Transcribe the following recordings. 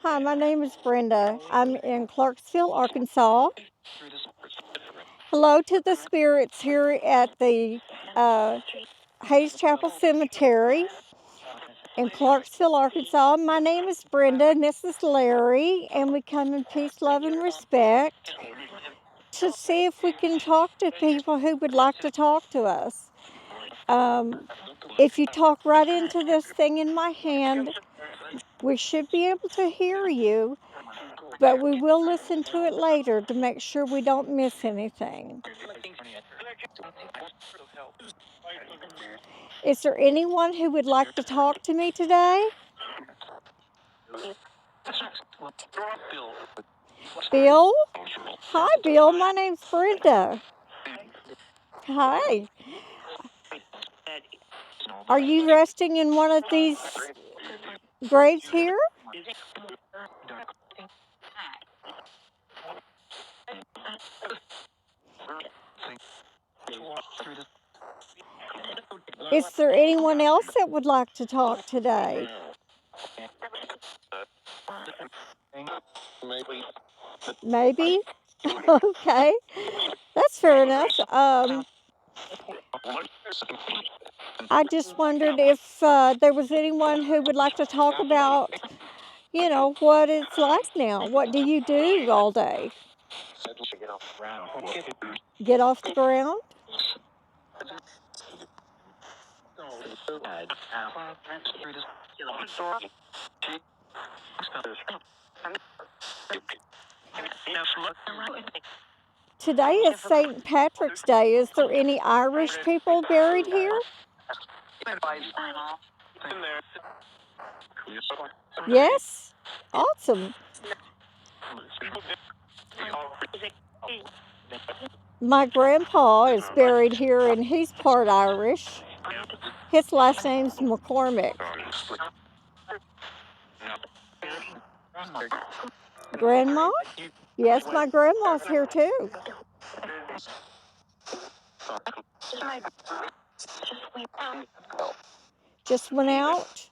Hi, my name is Brenda. I'm in Clarksville, Arkansas. Hello to the spirits here at the Hayes Chapel Cemetery in Clarksville, Arkansas. My name is Brenda and this is Larry, and we come in peace, love, and respect to see if we can talk to people who would like to talk to us. If you talk right into this thing in my hand, we should be able to hear you, but we will listen to it later to make sure we don't miss anything. Is there anyone who would like to talk to me today? Bill? Hi, Bill. My name's Brenda. Hi. Are you resting in one of these graves here? Is there anyone else that would like to talk today? Maybe? Okay. That's fair enough. I just wondered if there was anyone who would like to talk about, what it's like now. What do you do all day? Get off the ground? Today is St. Patrick's Day. Is there any Irish people buried here? Yes? Awesome. My grandpa is buried here and he's part Irish. His last name's McCormick. Grandma? Yes, my grandma's here too. Just went out.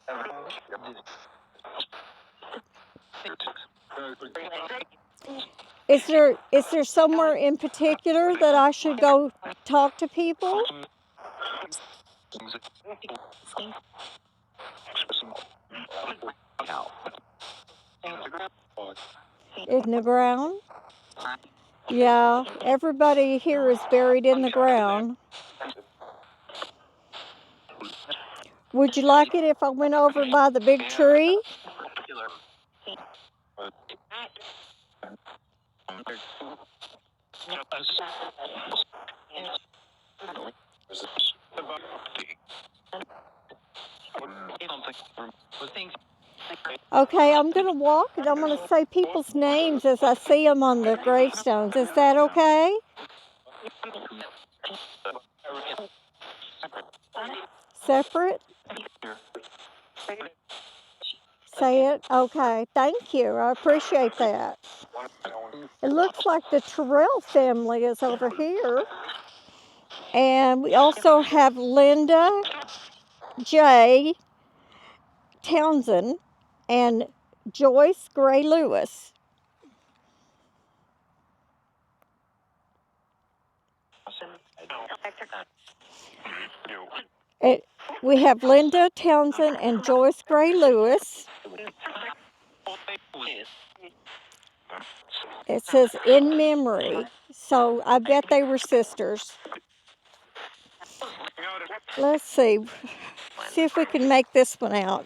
Is there somewhere in particular that I should go talk to people? In the ground? Yeah, everybody here is buried in the ground. Would you like it if I went over by the big tree? Okay, I'm going to walk and I'm going to say people's names as I see them on the gravestones. Is that okay? Separate? Say it? Okay, thank you. I appreciate that. It looks like the Terrell family is over here. And we also have Linda J. Townsend and Joyce Gray Lewis. We have Linda Townsend and Joyce Gray Lewis. It says in memory, so I bet they were sisters. Let's see if we can make this one out.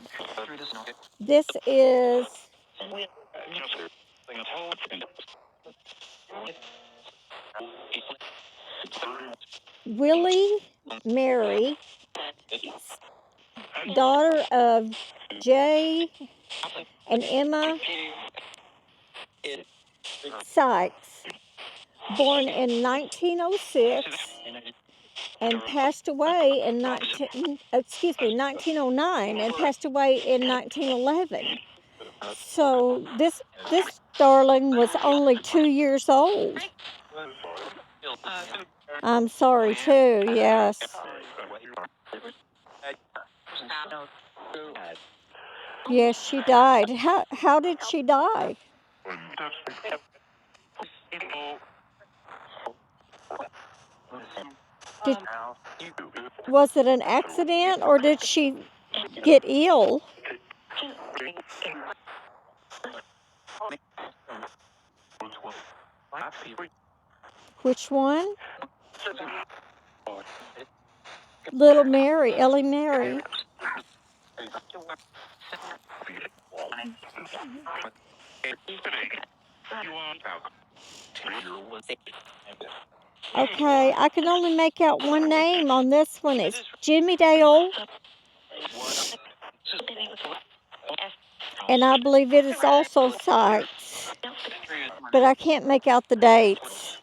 This is Willie Mary, daughter of Jay and Emma Sykes, born in 1906 and passed away in 1909 and passed away in 1911. So this darling was only 2 years old. I'm sorry too, yes. Yes, she died. How did she die? Did, was it an accident or did she get ill? Which one? Little Mary, Ellie Mary. Okay, I can only make out one name on this one. It's Jimmy Dale, and I believe it is also Sykes, but I can't make out the dates.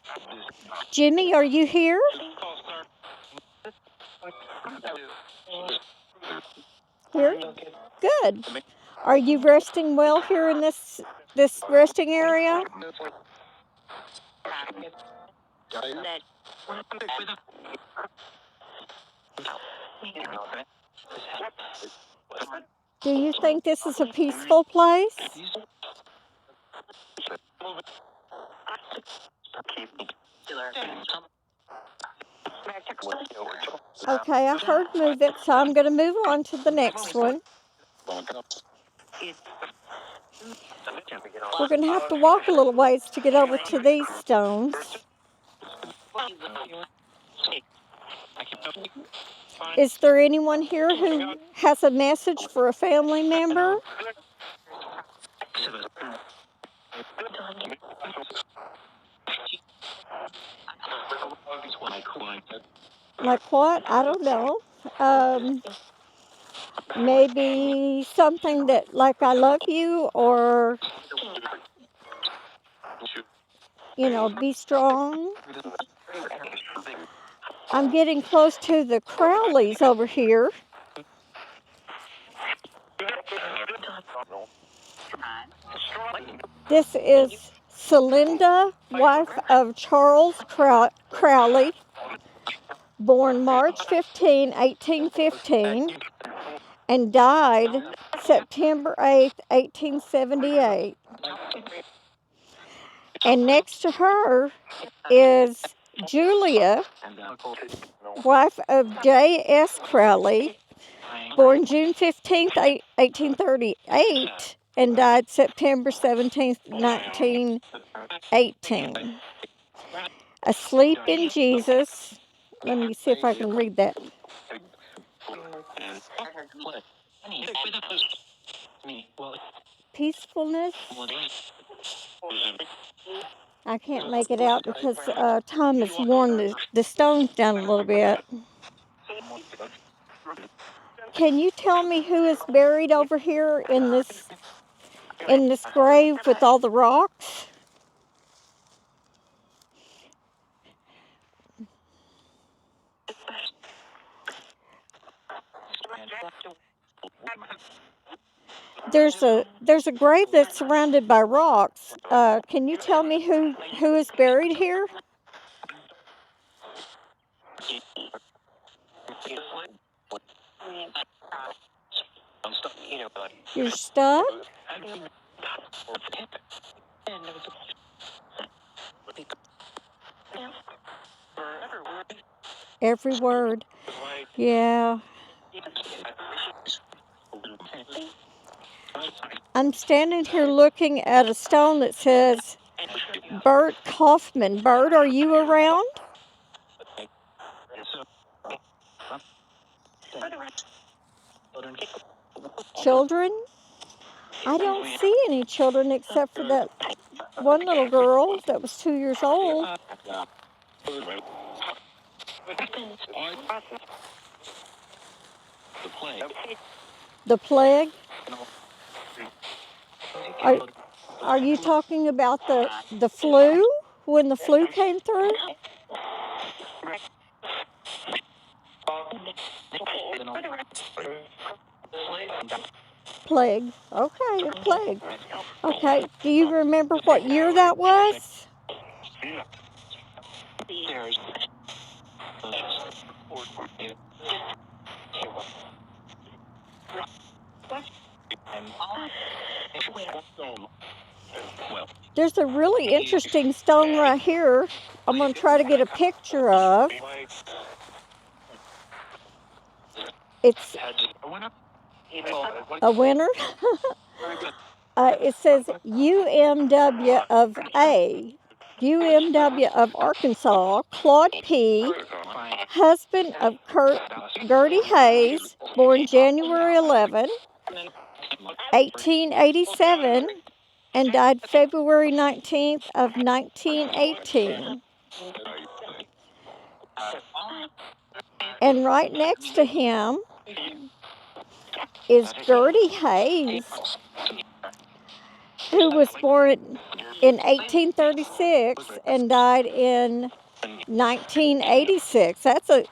Jimmy, are you here? Here? Good. Are you resting well here in this resting area? Do you think this is a peaceful place? Okay, I heard move it, so I'm going to move on to the next one. We're going to have to walk a little ways to get over to these stones. Is there anyone here who has a message for a family member? Like what? I don't know. Maybe something that, like, I love you, or, be strong. I'm getting close to the Crowleys over here. This is Celinda, wife of Charles Crowley, born March 15, 1815, and died September 8, 1878. And next to her is Julia, wife of J.S. Crowley, born June 15th, 1838, and died September 17th, 1918. Asleep in Jesus. Let me see if I can read that. Peacefulness. I can't make it out because Tom has worn the stones down a little bit. Can you tell me who is buried over here in this grave with all the rocks? There's a grave that's surrounded by rocks. Can you tell me who is buried here? You're stuck? Every word. Yeah. I'm standing here looking at a stone that says Bert Kaufman. Bert, are you around? Children? I don't see any children except for that one little girl that was 2 years old. The plague? Are you talking about the flu? When the flu came through? Plague. Okay, a plague. Okay, do you remember what year that was? There's a really interesting stone right here I'm going to try to get a picture of. It's a winner. It says UMW of A. UMW of Arkansas, Claude P., husband of Gertie Hayes, born January 11, 1887, and died February 19th of 1918. And right next to him is Gertie Hayes, who was born in 1836 and died in 1986. That's a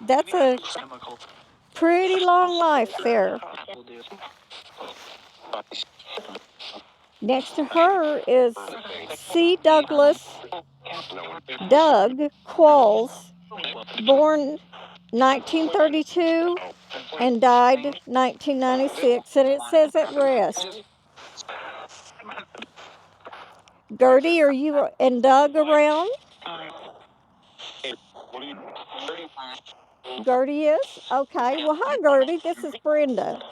pretty long life there. Next to her is C. Douglas Doug Qualls, born 1932 and died 1996, and it says at rest. Gertie, are you and Doug around? Gertie is? Okay. Well, hi, Gertie. This is Brenda.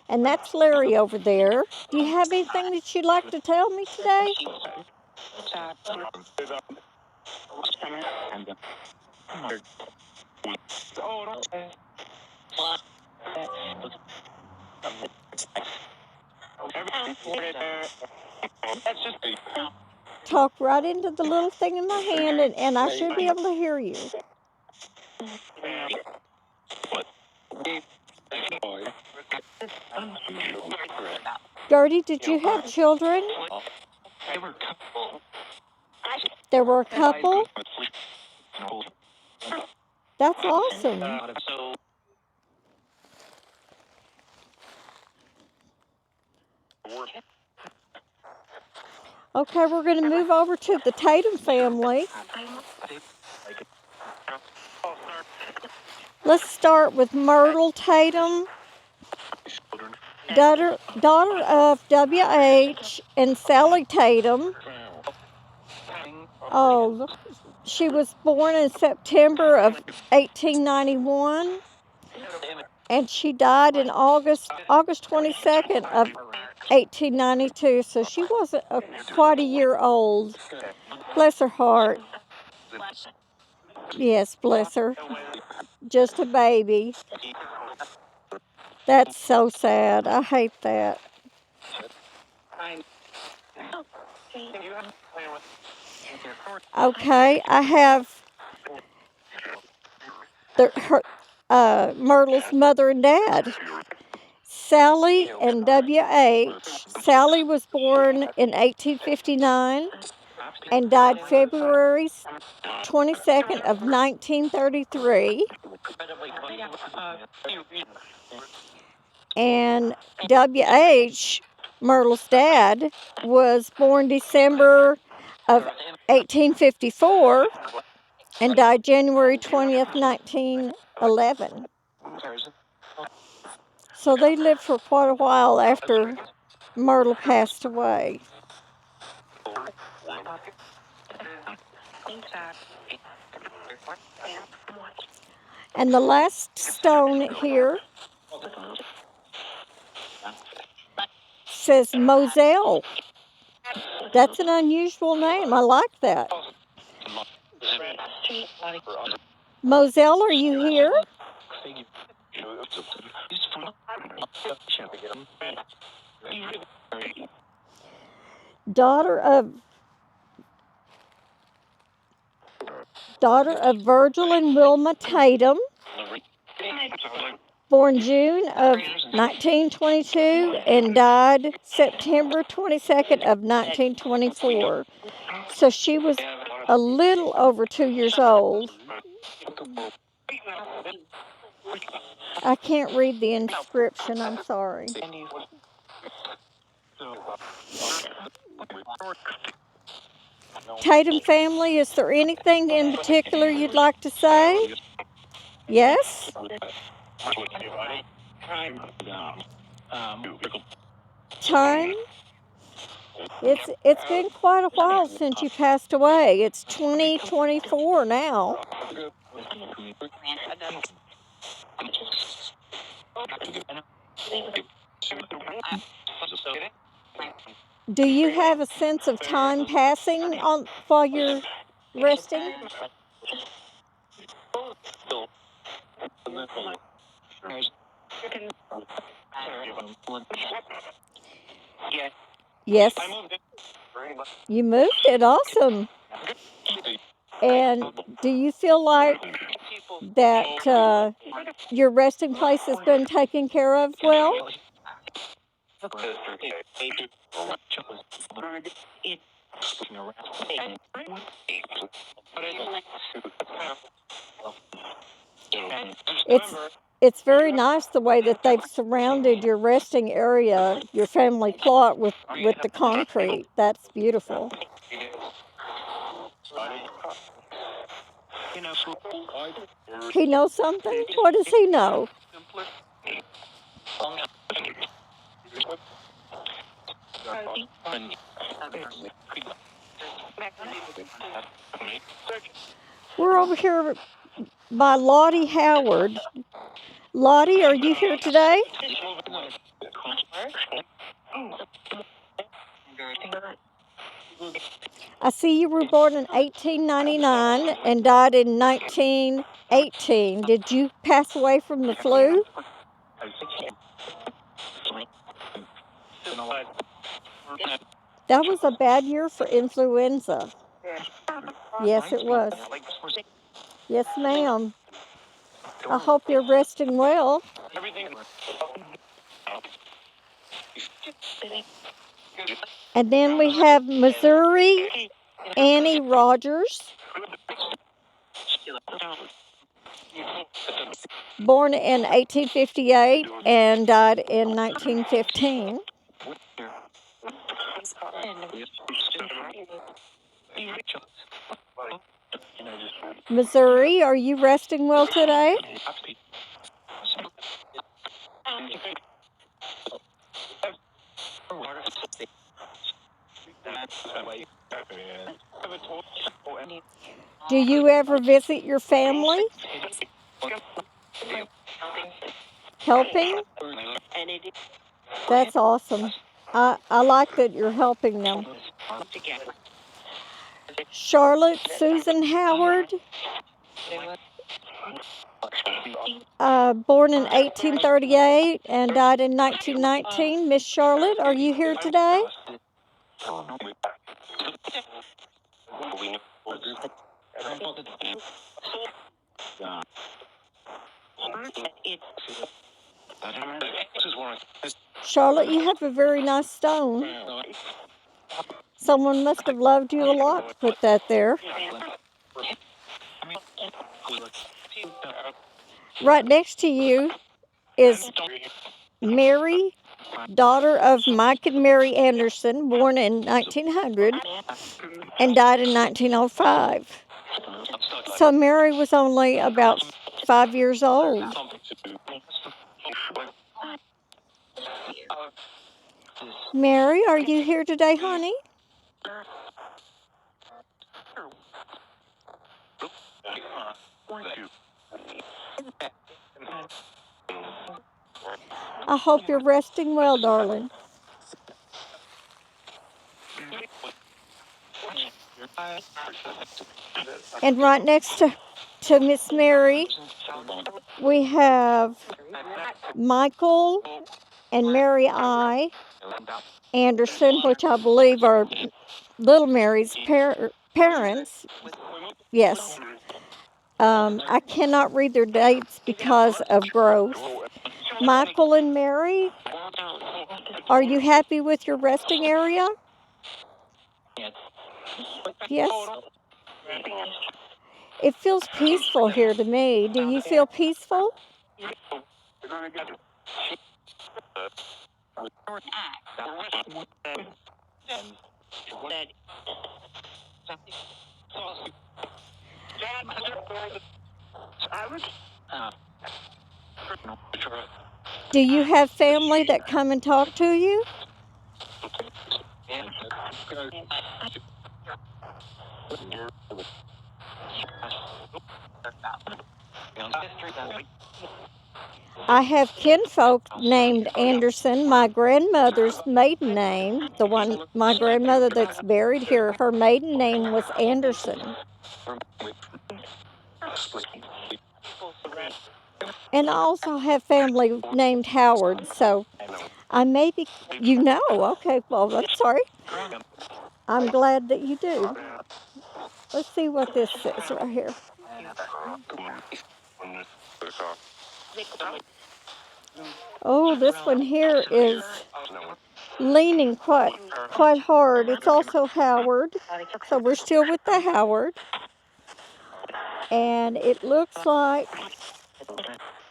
And that's Larry over there. Do you have anything that you'd like to tell me today? Talk right into the little thing in my hand, and I should be able to hear you. Gertie, did you have children? There were a couple? That's awesome. Okay, we're going to move over to the Tatum family. Let's start with Myrtle Tatum, daughter of W.H. and Sally Tatum. Oh, she was born in September of 1891, and she died in August 22nd of 1892, so she wasn't quite a year old. Bless her heart. Yes, bless her. Just a baby. That's so sad. I hate that. Okay, I have Myrtle's mother and dad, Sally and W.H. Sally was born in 1859 and died February 22nd of 1933. And W.H., Myrtle's dad, was born December of 1854 and died January 20th, 1911. So they lived for quite a while after Myrtle passed away. And the last stone here says Moselle. That's an unusual name. I like that. Moselle, are you here? Daughter of Virgil and Wilma Tatum, born June of 1922 and died September 22nd of 1924. So she was a little over 2 years old. I can't read the inscription, I'm sorry. Tatum family, is there anything in particular you'd like to say? Yes? time. It's been quite a while since you passed away. It's 2024 now. Do you have a sense of time passing on while you're resting? Yes. You moved it. Awesome. And do you feel like that your resting place has been taken care of well? It's it's very nice the way that they've surrounded your resting area, your family plot with the concrete. That's beautiful. He knows something? What does he know? We're over here by Lottie Howard. Lottie, are you here today? I see you were born in 1899 and died in 1918. Did you pass away from the flu? That was a bad year for influenza. Yes, it was. Yes, ma'am. I hope you're resting well. And then we have Missouri Annie Rogers, born in 1858 and died in 1915. Missouri, are you resting well today? Do you ever visit your family? Helping? That's awesome. I like that you're helping them. Charlotte Susan Howard, born in 1838 and died in 1919. Miss Charlotte, are you here today? Charlotte, you have a very nice stone. Someone must have loved you a lot to put that there. Right next to you is Mary, daughter of Mike and Mary Anderson, born in 1900 and died in 1905. So Mary was only about 5 years old. Mary, are you here today, honey? I hope you're resting well, darling. And right next to Miss Mary, we have Michael and Mary I. Anderson, which I believe are little Mary's parents. Yes. I cannot read their dates because of growth. Michael and Mary, are you happy with your resting area? Yes. It feels peaceful here to me. Do you feel peaceful? Do you have family that come and talk to you? I have kinfolk named Anderson. My grandmother's maiden name, my grandmother that's buried here, her maiden name was Anderson. And I also have family named Howard, so I may be, okay, well, I'm sorry. I'm glad that you do. Let's see what this says right here. Oh, this one here is leaning quite hard. It's also Howard, so we're still with the Howard. And it looks like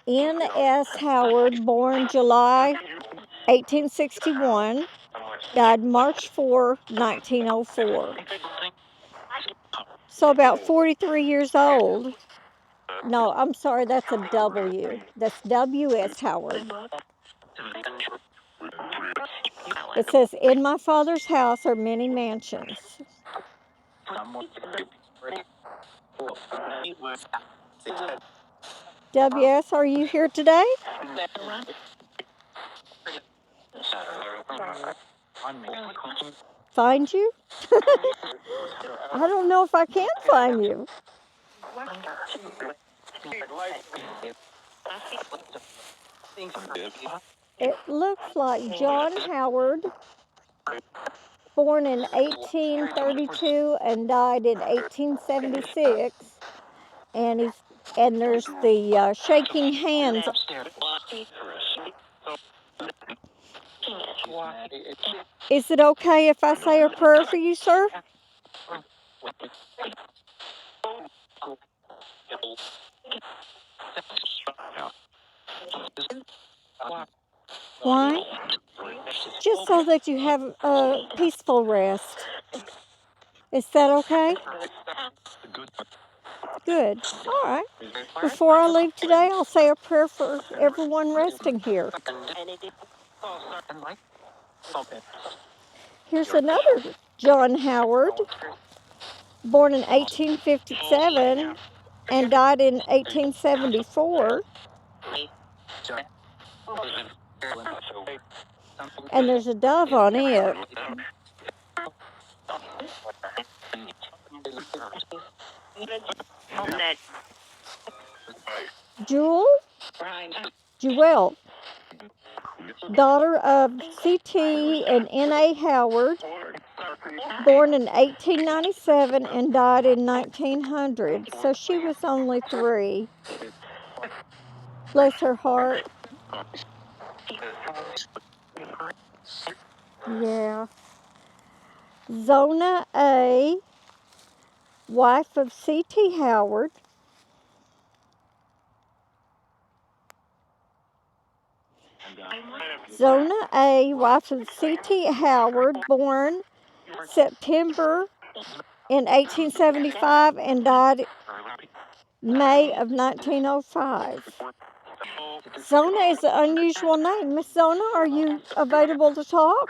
N.S. Howard, born July 1861, died March 4, 1904. So about 43 years old. No, I'm sorry, that's a W. That's W.S. Howard. It says, in my father's house are many mansions. W.S., are you here today? Find you? I don't know if I can find you. It looks like John Howard, born in 1832 and died in 1876, and there's the shaking hands. Is it okay if I say a prayer for you, sir? Why? Just so that you have a peaceful rest. Is that okay? Good. All right. Before I leave today, I'll say a prayer for everyone resting here. Here's another John Howard, born in 1857 and died in 1874. And there's a dove on it. Jewel, daughter of C.T. and N.A. Howard, born in 1897 and died in 1900. So she was only 3. Bless her heart. Yeah. Zona A., wife of C.T. Howard. Zona A., wife of C.T. Howard, born September in 1875 and died May of 1905. Zona is an unusual name. Miss Zona, are you available to talk?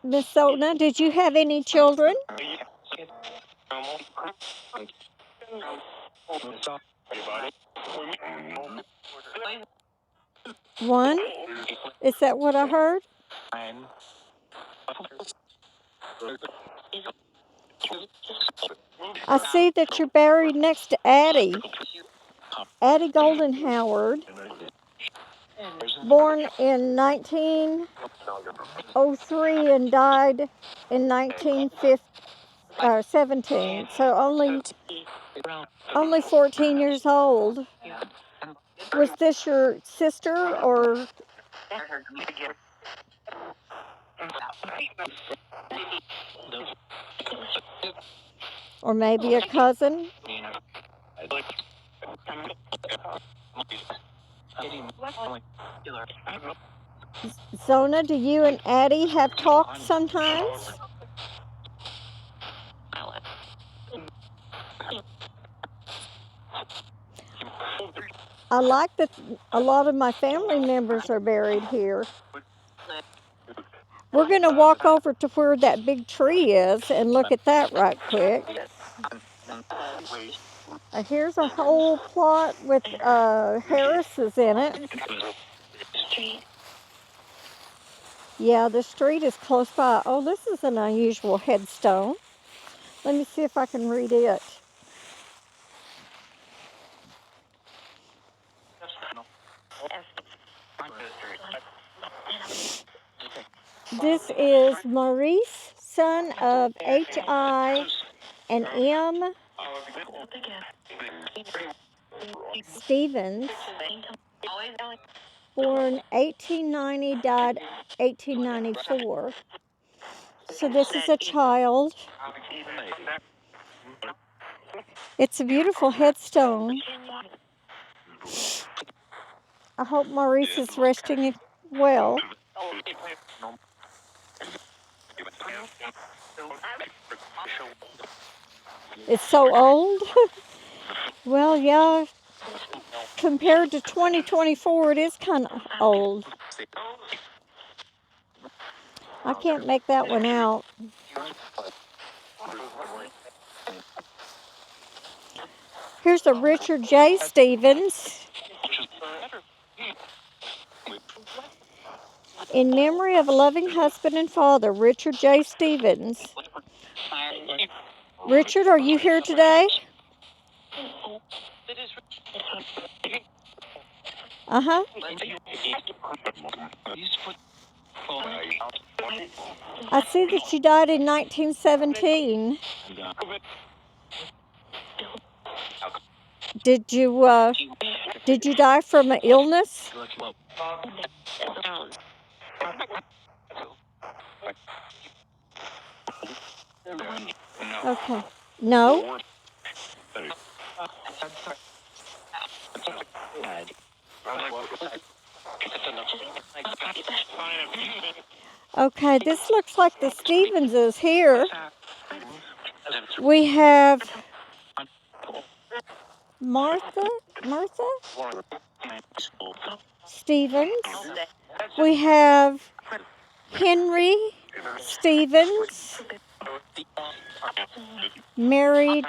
Miss Zona, did you have any children? One? Is that what I heard? I see that you're buried next to Addie Golden Howard, born in 1903 and died in 1917. So only 14 years old. Was this your sister or maybe a cousin? Zona, do you and Addie have talked sometimes? I like that a lot of my family members are buried here. We're going to walk over to where that big tree is and look at that right quick. Here's a whole plot with Harris's in it. Yeah, the street is close by. Oh, this is an unusual headstone. Let me see if I can read it. This is Maurice, son of H.I. and M. Stevens, born 1890, died 1894. So this is a child. It's a beautiful headstone. I hope Maurice is resting well. It's so old. Well, yeah, compared to 2024, it is kind of old. I can't make that one out. Here's a Richard J. Stevens. In memory of a loving husband and father, Richard J. Stevens. Richard, are you here today? Uh-huh. I see that you died in 1917. Did you die from an illness? Okay. No? Okay, this looks like the Stevenses here. We have Martha Stevens. We have Henry Stevens, married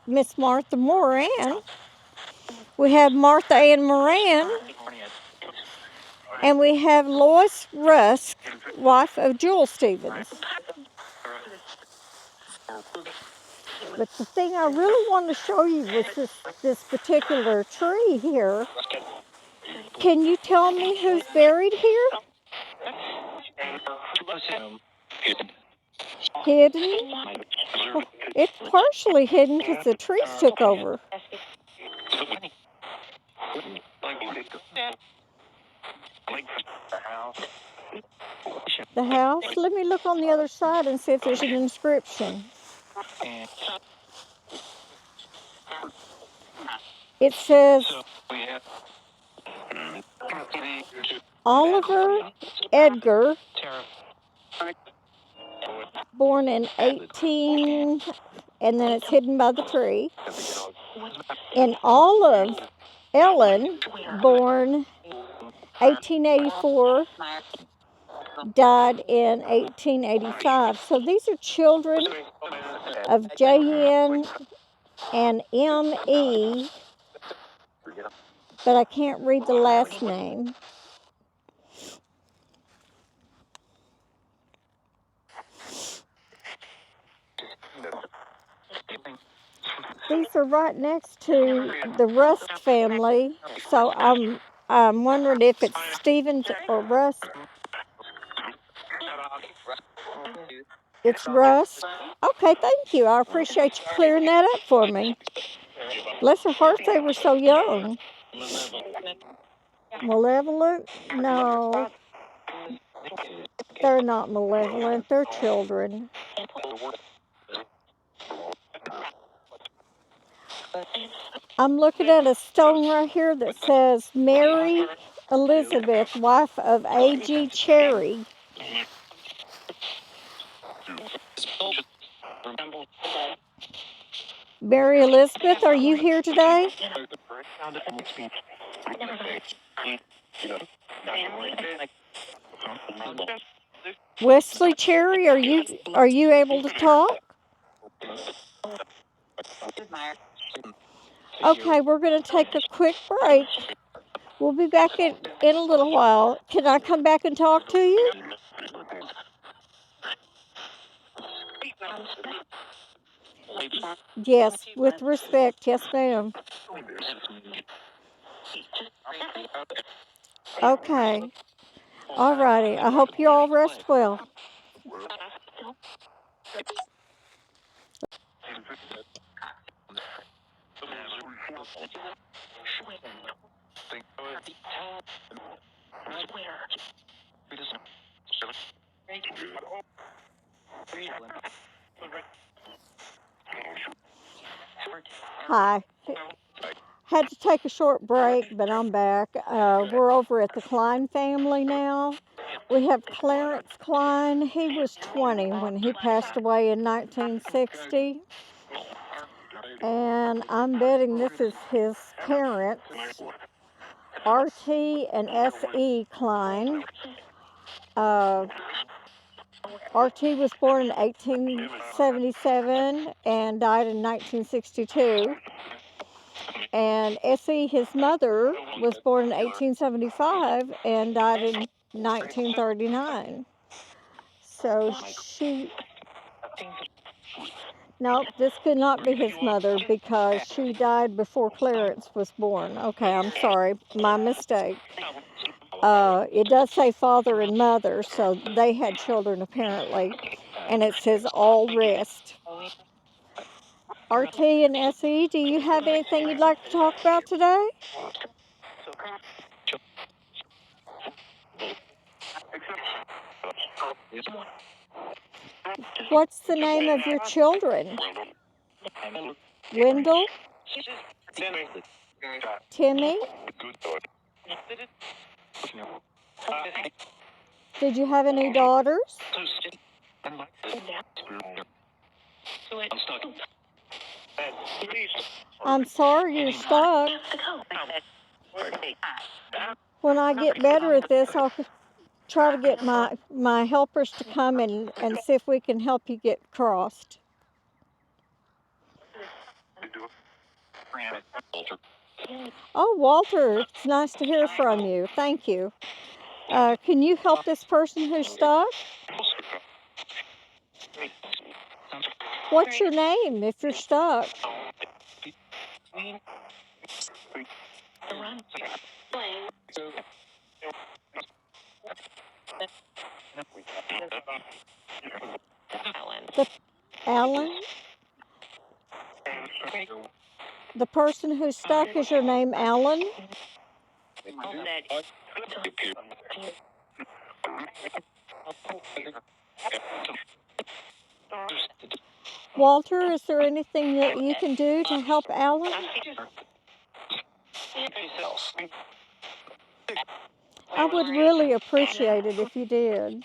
Miss Martha Moran. We have Martha Ann Moran. And we have Lois Rusk, wife of Jewel Stevens. But the thing I really want to show you was this particular tree here. Can you tell me who's buried here? Hidden? Well, it's partially hidden because the trees took over. The house? Let me look on the other side and see if there's an inscription. It says Oliver Edgar, born in 18, and then it's hidden by the tree. And Olive Ellen, born 1884, died in 1885. So these are children of J.N. and M.E., but I can't read the last name. These are right next to the Rust family, so I'm wondering if it's Stevens or Rust. It's Rust. Okay, thank you. I appreciate you clearing that up for me. Bless their hearts, they were so young. Malevolent? No. They're not malevolent. They're children. I'm looking at a stone right here that says Mary Elizabeth, wife of A.G. Cherry. Mary Elizabeth, are you here today? Wesley Cherry, are you able to talk? Okay, we're going to take a quick break. We'll be back in a little while. Can I come back and talk to you? Yes, with respect. Yes, ma'am. Okay. All righty. I hope you all rest well. Hi. Had to take a short break, but I'm back. We're over at the Klein family now. We have Clarence Klein. He was 20 when he passed away in 1960. And I'm betting this is his parents, R.T. and S.E. Klein. R.T. was born in 1877 and died in 1962. And S.E., his mother, was born in 1875 and died in 1939. So no, this could not be his mother because she died before Clarence was born. Okay, I'm sorry, my mistake. It does say father and mother, so they had children apparently, and it says all rest. RT and SE, do you have anything you'd like to talk about today? What's the name of your children? Wendell? Timmy? Did you have any daughters? I'm sorry you're stuck. When I get better at this, I'll try to get my helpers to come and see if we can help you get crossed. Oh, Walter, it's nice to hear from you. Thank you. Can you help this person who's stuck? What's your name if you're stuck? Alan? The person who's stuck, is your name Alan? Walter, is there anything that you can do to help Alan? I would really appreciate it if you did.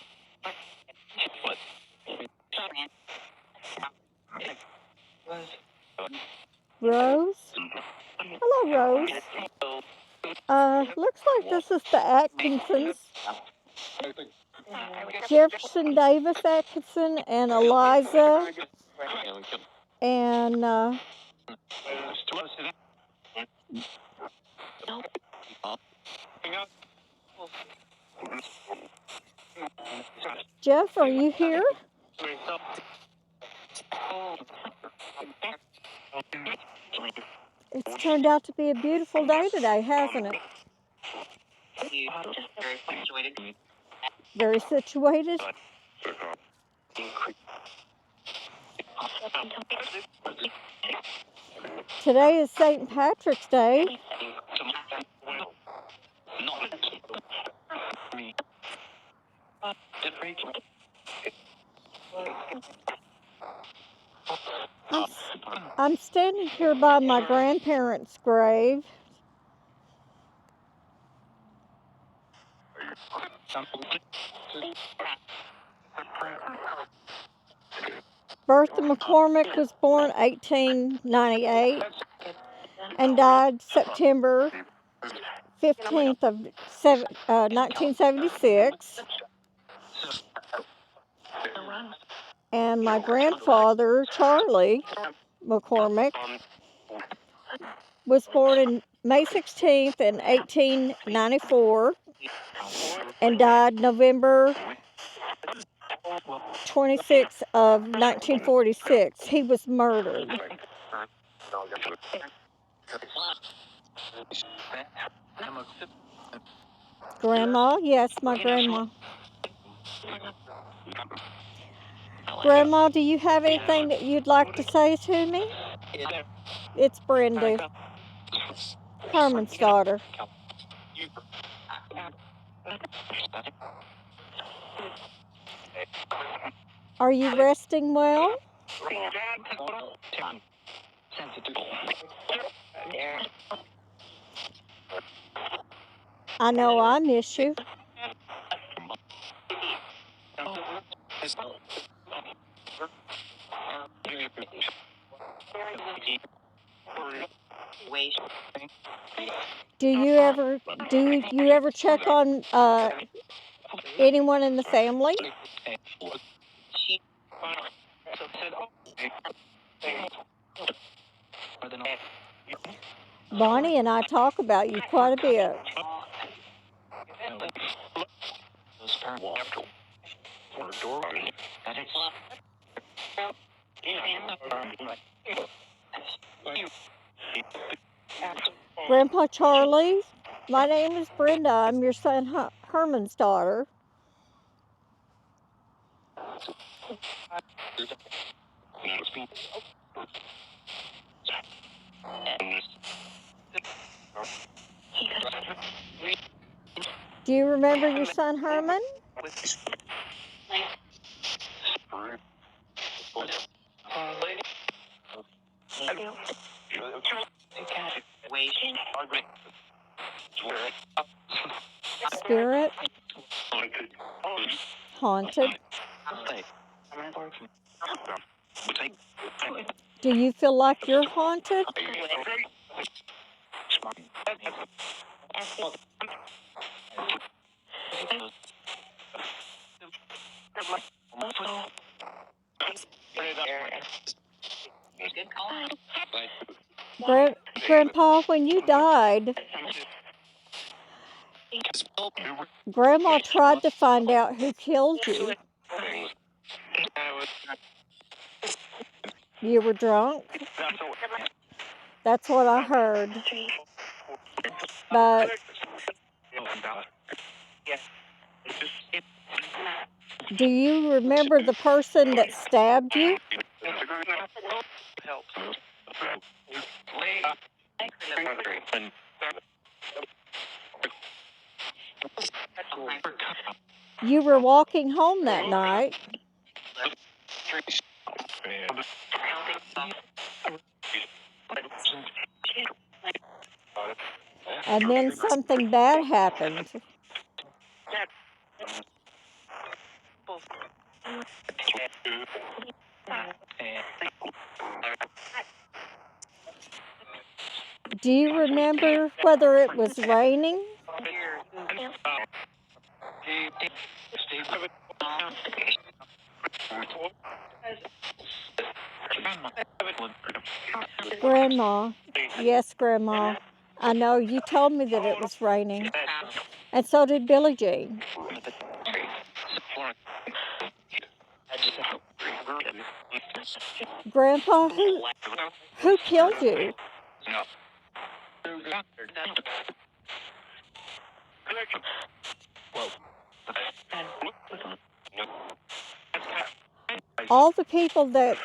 Rose? Hello, Rose. Looks like this is the Atkinsons. Jefferson Davis Atkinson and Eliza and Jeff, are you here? It's turned out to be a beautiful day today, hasn't it? Very situated. Today is St. Patrick's Day. I'm standing here by my grandparents' grave. Bertha McCormick was born 1898 and died September 15th of 1976. And my grandfather, Charlie McCormick, was born in May 16th in 1894 and died November 26th of 1946. He was murdered. Grandma? Yes, my grandma. Grandma, do you have anything that you'd like to say to me? It's Brenda, Herman's daughter. Are you resting well? I know I miss you. Do you ever check on anyone in the family? Bonnie and I talk about you quite a bit. Grandpa Charlie, my name is Brenda. I'm your son Herman's daughter. Do you remember your son Herman? Spirit? Haunted? Do you feel like you're haunted? Grandpa, when you died, Grandma tried to find out who killed you. You were drunk? That's what I heard. But do you remember the person that stabbed you? You were walking home that night. And then something bad happened. Do you remember whether it was raining? Grandma. Yes, Grandma. I know you told me that it was raining. And so did Billie Jean. Grandpa, who killed you? All the people that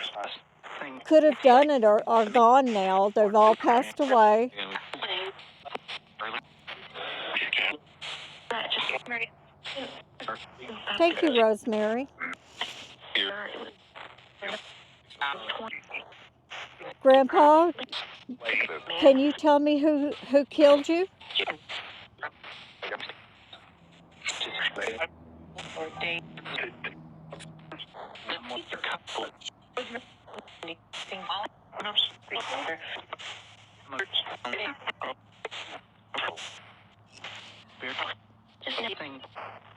could have done it are gone now. They've all passed away. Thank you, Rosemary. Grandpa, can you tell me who killed you?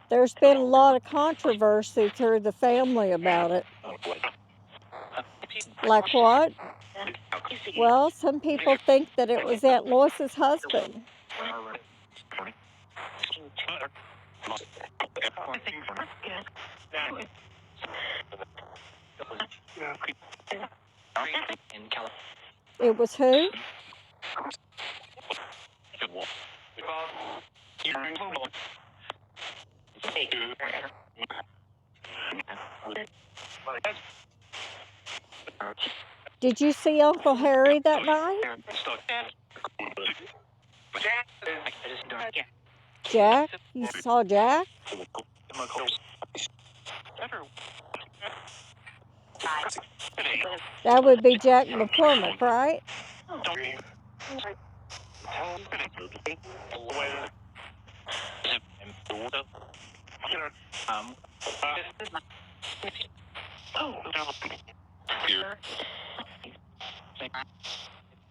There's been a lot of controversy through the family about it. Like what? Well, some people think that it was Aunt Lois's husband. It was who? Did you see Uncle Harry that night? Jack? You saw Jack? That would be Jack McCormick, right?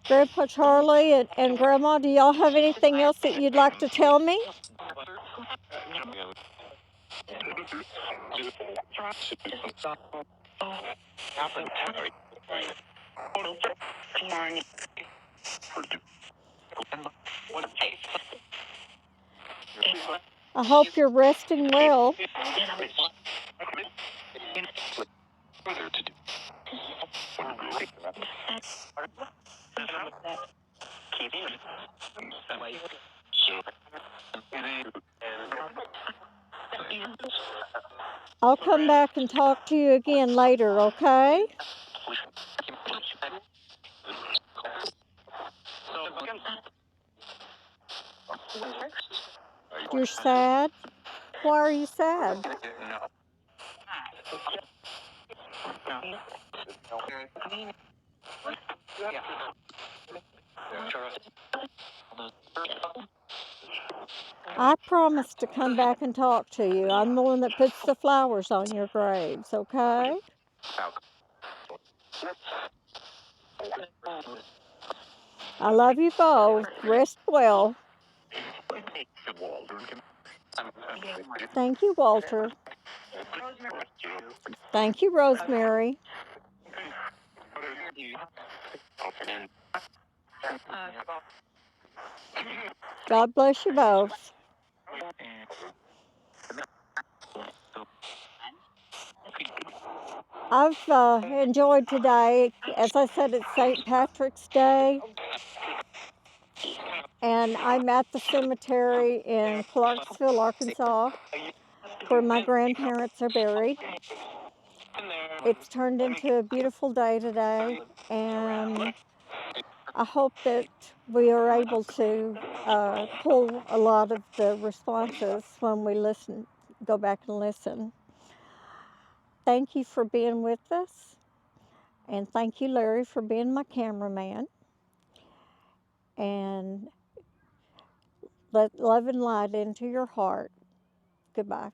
Grandpa Charlie and Grandma, do y'all have anything else that you'd like to tell me? I hope you're resting well. I'll come back and talk to you again later, okay? You're sad? Why are you sad? I promise to come back and talk to you. I'm the one that puts the flowers on your graves, okay? I love you both. Rest well. Thank you, Walter. Thank you, Rosemary. God bless you both. I've enjoyed today. As I said, it's St. Patrick's Day, and I'm at the cemetery in Clarksville, Arkansas, where my grandparents are buried. It's turned into a beautiful day today, and I hope that we are able to pull a lot of the responses when we listen, go back and listen. Thank you for being with us, and thank you, Larry, for being my cameraman. And let love and light into your heart. Goodbye.